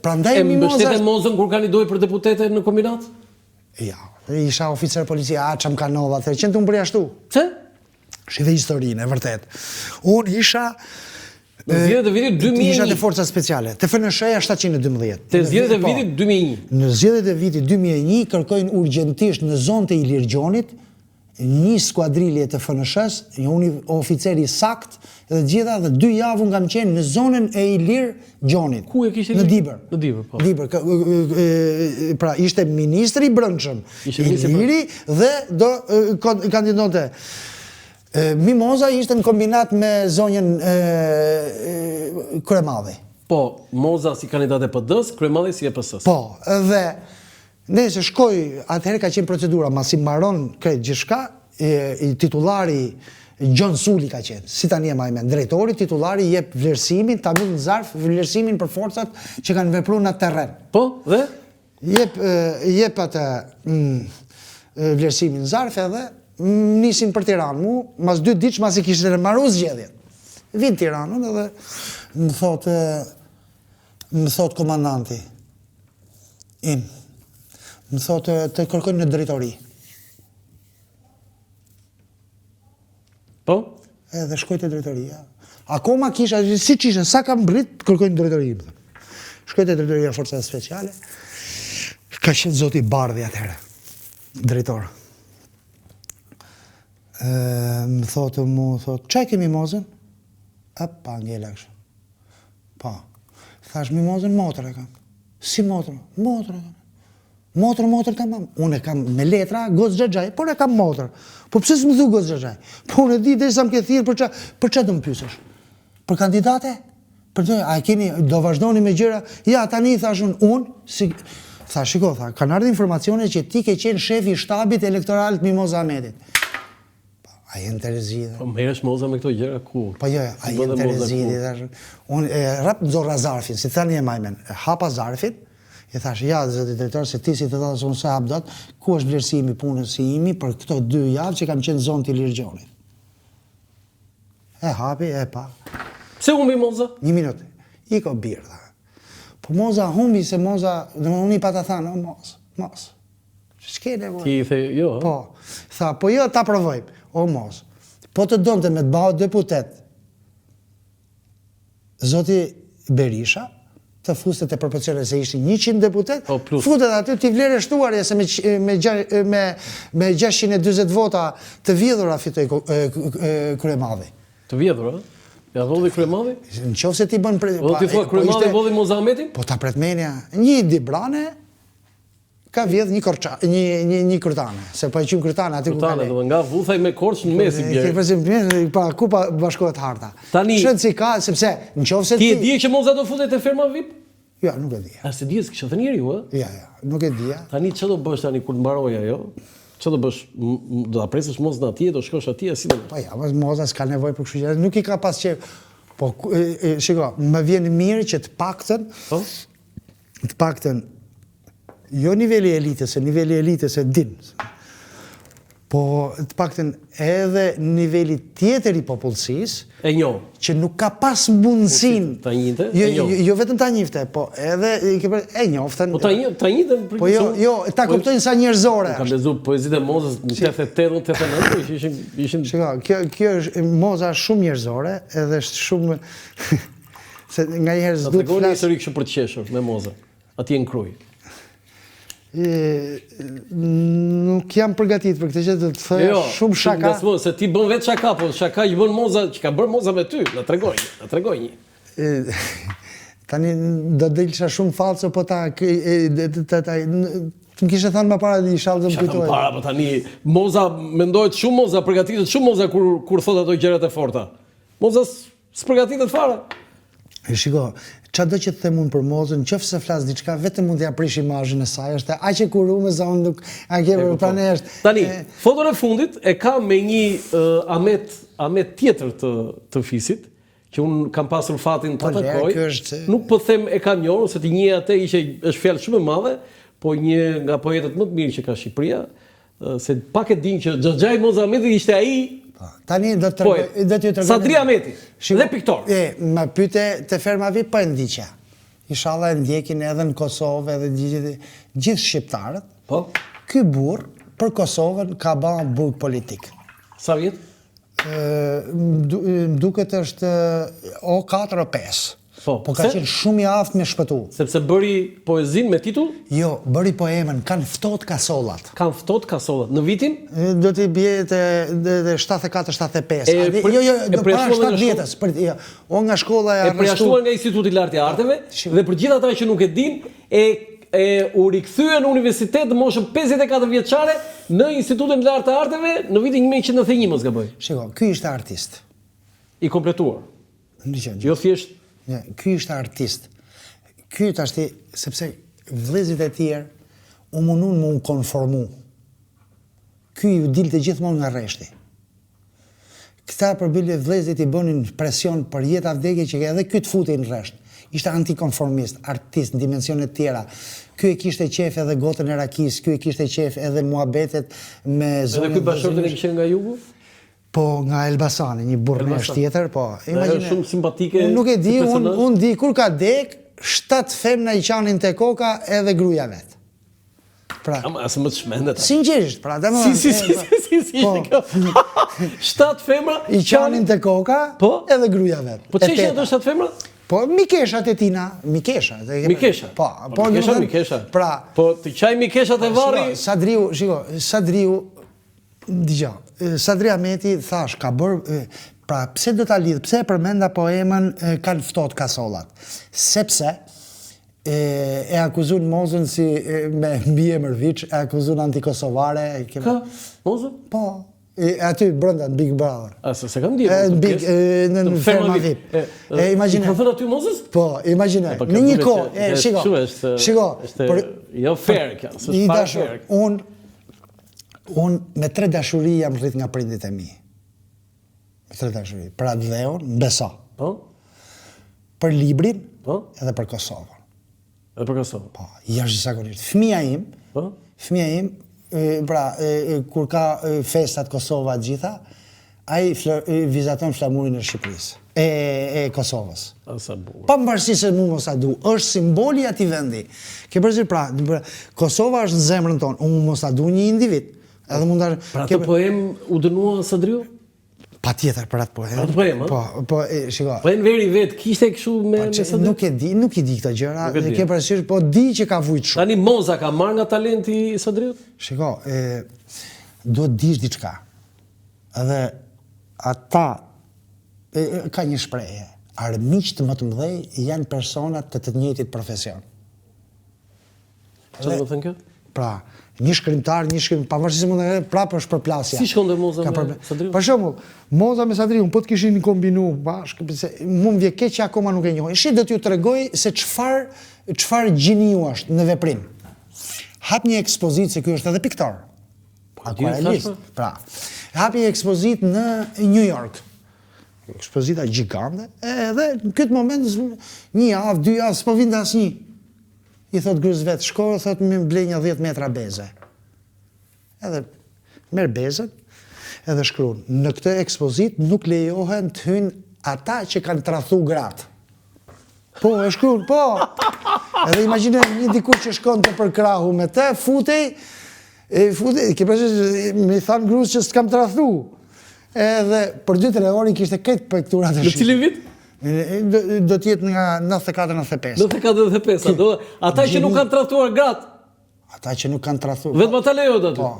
prandaj Mimoza... Mbështete Mozën kur kandidoi për deputete në kombinat? Ja, isha oficer policie, çam kanova, thërë, qenë të më përjashtu. Pse? Shive historinë, e vërtet. Unë isha... Në zgjedhjet e vitit 2001. Isha të forca speciale, të FNSH-ja 712. Të zgjedhjet e vitit 2001. Në zgjedhjet e vitit 2001 kërkojnë urgjentisht në zonë të Ilir Gjonit një skuadrilje të FNSH-s, një oficeri sakt dhe gjitha dhe 2 javë nga më qenë në zonën e Ilir Gjonit. Ku e kishte? Në Dibër. Në Dibër, po. Dibër. Pra ishte ministri i brendshëm Iliri dhe do kandidonte. Mimoza ishte në kombinat me zonjën Kryemadhi. Po, Moza si kandidat e PD-s, Kryemadhi si e PS-s. Po, dhe nëse shkoj, atëherë ka qenë procedura, masi mbaron këtë gjithçka, i titullari Gjon Suli ka qenë, si tani e majmen, drejtori, titullari jep vlerësimin, ta mbyll në zarf, vlerësimin për forcat që kanë vepruar në terren. Po, dhe? Jep atë vlerësimin në zarf edhe nisin për Tiranë. Mu, mas 2 ditë, mas i kishte marrë zgjedhjet. Vinë Tiranën edhe më thot komandanti im, më thot të kërkojnë në drejtori. Po? Edhe shkoj të drejtoria. Akoma kisha, si që ishe, sa kam brit, kërkojnë në drejtori. Shkoj të drejtoria forcat speciale, ka qenë zoti Bardhi atëherë, drejtor. Më thotë, qaj ke Mimozën? Pa, ngella kështë. Pa. Thash, Mimozën, motër e kam. Si motër? Motër e kam. Motër të mam. Unë e kam me letra, Gocë Xhaxhaj, por e kam motër. Po pëse s'më dhu Gocë Xhaxhaj? Po unë e di dhe sa më ke thirë, për që do më pysesh? Për kandidate? Për të, a keni, do vazhdoni me gjëra? Ja, tani thashun, unë, tha, shiko, tha, kanë ardhur informacione që ti ke qenë shefi i shtabit elektoral të Mimoza Ahmetit. A jenë të rezidhe. Po merresh Moza me këto gjëra ku? Po jo, a jenë të rezidhe. Unë rap nëzorra zarfin, si thani e majmen, hapa zarfin, i thash, ja, zëti drejtor, se ti si të thasë unë se hap dot, ku është vlerësimi punës si imi për këto 2 javë që kam qenë zonë të Ilir Gjonit. E hapi, e pa. Pse humbi Moza? 1 minutë. I ko birë, tha. Po Moza humbi se Moza, dhe unë i pa të thanë, mos. Shkene, ti i the, jo? Po. Tha, po jo, ta provojmë. O mos, po të donte me të bëhë deputet, zoti Berisha, të fustet e proporcione se ishte 100 deputet, futet aty t'i vlerë shtuarje se me 620 vota të vjedhura fitoj Kryemadhi. Të vjedhura? Ja dhodhi Kryemadhi? Në qofë se ti bën... O t'i thua Kryemadhi vodhi Moza Ahmetin? Po ta pretmenja, një Dibrane, ka vjedh një kërtane, se pa e qymë kërtane aty ku ka le. Kërtane, nga vuthaj me korç në mes i bjerë. Pa ku pa bashkohet harta. Tani... Shënë si ka, sepse në qofë se ti... Ti e dije që Moza do futet e ferma VIP? Ja, nuk e dija. A se dije s'kisha të njeri ju, e? Ja, nuk e dija. Tani që do bësh tani kur mbaroj ajo? Që do bësh, do ta presësh Mozën atje, do shkosh atje, si do? Pa ja, Moza s'ka nevojë për kështu gjëra, nuk i ka pas që... Po, shiko, më vjen mirë që të paktën jo nivelli elitës, nivelli elitës e din. Po të paktën edhe nivelli tjetër i popullsisë e njoh që nuk ka pas mundësin ta njihte, jo vetëm ta njihte, po edhe e njoftën. Po ta njihte. Po jo, ta kuptojnë sa njerëzore. Kam lexuar poezitë e Mozës në 88-89, ishin shiko, kjo është Moza shumë njerëzore, edhe është shumë se nganjëherë s'duhet të flas histori kështu për të qeshur me Mozën. Atje në Krujë. Nuk jam përgatit për këtë që të thëjë shumë shaka. Se ti bën vetë shaka, po shaka që bën Moza, që ka bërë Moza me ty, na tregoj një. Tani do delësha shumë falso, po ta më kishe thënë më para dhe i shalë dhe më kujtojë. Para, po tani, Moza mendojët shumë Moza, përgatitet shumë Moza kur thot ato gjërat e forta. Moza s'përgatitet fare. Shiko, qa do që të them unë për Mozën, qoftë se flas diçka, vetëm mund t'ja prish imazhin e saj, është aq e kurume sa unë nuk a ke për pranesht. Tani, foton e fundit e ka me një Amet tjetër të Fisit, që unë kam pasur fatin të takoj. Nuk po them e ka njohur, se ti njeh atë është fjalë shumë e madhe, po një nga poetët më të mirë që ka Shqipëria, se pak e din që Xhaxhaj Moza Ahmeti ishte ai. Tani do t'ju tregoj. Sadri Ahmeti, dhe piktor. Më pyete te ferma VIP pa ndiqja. inshallah e ndjekin edhe në Kosovë edhe gjithë shqiptarët. Po? Ky burr për Kosovën ka bërë burg politik. Sa vjet? Më duket është o 4 o 5. Po ka qenë shumë i aftë me shpëtu. Sepse bëri poezin me titull? Jo, bëri poemën, kanë ftoht kasollat. Kanë ftoht kasollat. Në vitin? Do t'i bje të 74-75. Jo, para 7 vjetës. O nga shkolla e përjashtuar nga Instituti i Lartë i Arteve, dhe për gjithë ata që nuk e din, u rikthye në universitet në moshën 54 vjeçare në Institutin e Lartë të Arteve në vitin 1991, mos gaboj. Shiko, ky ishte artist. I kompletuar. Jo thjesht. Ky ishte artist. Ky tashti, sepse vëllezërit e tjerë u mundun më konformu. Ky ju dilte gjithmonë nga rreshti. Këta përbile vëllezërit i bënin presion për jetë vdekje që edhe ky të futej në rresht. Ishte antikonformist, artist në dimensionet tjera. Ky e kishte qef edhe gotën e rakis, ky e kishte qef edhe muhabetet me zonën. Edhe ky bashkëshortën e kishte nga jugu? Po, nga Elbasani, një burrnesh tjetër, po. Është shumë simpatike. Nuk e di, unë di kur ka dek, 7 femna i qanin te koka edhe gruaja vet. Pra, asë më të shmendet. Sinqerisht, pra, da më. Si, 7 femra i qanin te koka edhe gruaja vet. Po ç'është ato 7 femra? Po, mikeshat e tina, mikesha. Mikesha? Po, mikesha. Pra, po, të qaj mikeshat e varri... Sadriu, digja, Sadri Ahmeti thash, ka bërë, pra, pse do ta lidh, pse e përmenda poemën kanë ftoht kasollat? Sepse e akuzun Mozën si me mbiemër Viç, e akuzun antikosovare. Ka? Mozën? Po. Aty brenda në Big Brother. Se kam ndjerë. Në ferma VIP. Imagine. Për thënë aty Mozës? Po, imagine. Në një kohë, shiko. Jo fair kjo, s'është fare fair. Unë me 3 dashuri jam rrit nga prindit e mi. Me 3 dashuri. Për atë dheun, besa. Për librin, edhe për Kosovën. Edhe për Kosovën? Po, jashtëzakonisht. Fëmia im, pra, kur ka festat Kosova gjitha, ai vizaton flamurin e Shqipërisë, e Kosovës. Pavarësisht se mu mos a du, është simboli ati vendi. Ke përzir, pra, Kosova është në zemrën tonë, unë mos a du një individ. Pra të poem u dënua Sadriu? Pa tjetër për atë poem. Për atë poem, Po, shiko. Po e në veri vetë, kishte këshu me Sadriu? Nuk i di këto gjëra, ke përësysh, po di që ka vujtë shumë. Tani Moza ka marrë nga talenti Sadriu? Shiko, do të dish diçka. Edhe ata, ka një shprehje, armiqtë më të mëdhej janë personat të njëjtit profesion. Çfarë do të thënë kjo? Pra, një shkrimtar, pavarësisht mund të prapë është përplasja. Si shkonte Moza me Sadriu? Për shembull, Moza me Sadriu, po të kishin kombinu bashkë, mua më vjen keq që akoma nuk e njoh. Shi do t'ju tregoj se çfarë gjiniu është në veprim. Hap një ekspozitë, se ky është edhe piktor. Akvarelist. Pra, hap një ekspozitë në New York. Ekspozita gjigante, edhe në këtë moment një javë, 2 javë s'po vinte asnjë. I thot gruz vetë, shko, thot më blej një 10 metra beze. Edhe merr bezën, edhe shkruan, në këtë ekspozit nuk lejohen të hynë ata që kanë tradhu gratë. Po, e shkruan, po. Edhe imagjine një dikur që shkon të përkrahu me të, futej, ke përshë, me i thanë gruz që s'kam tradhu. Edhe për 2-3 orë i kishte këtë pekturat e shqipë. Në cilin vit? Do t'jetë nga 94-95. 94-95, ata që nuk kanë tradhuar gratë. Ata që nuk kanë tradhuar. Vetëm ata lejohet aty.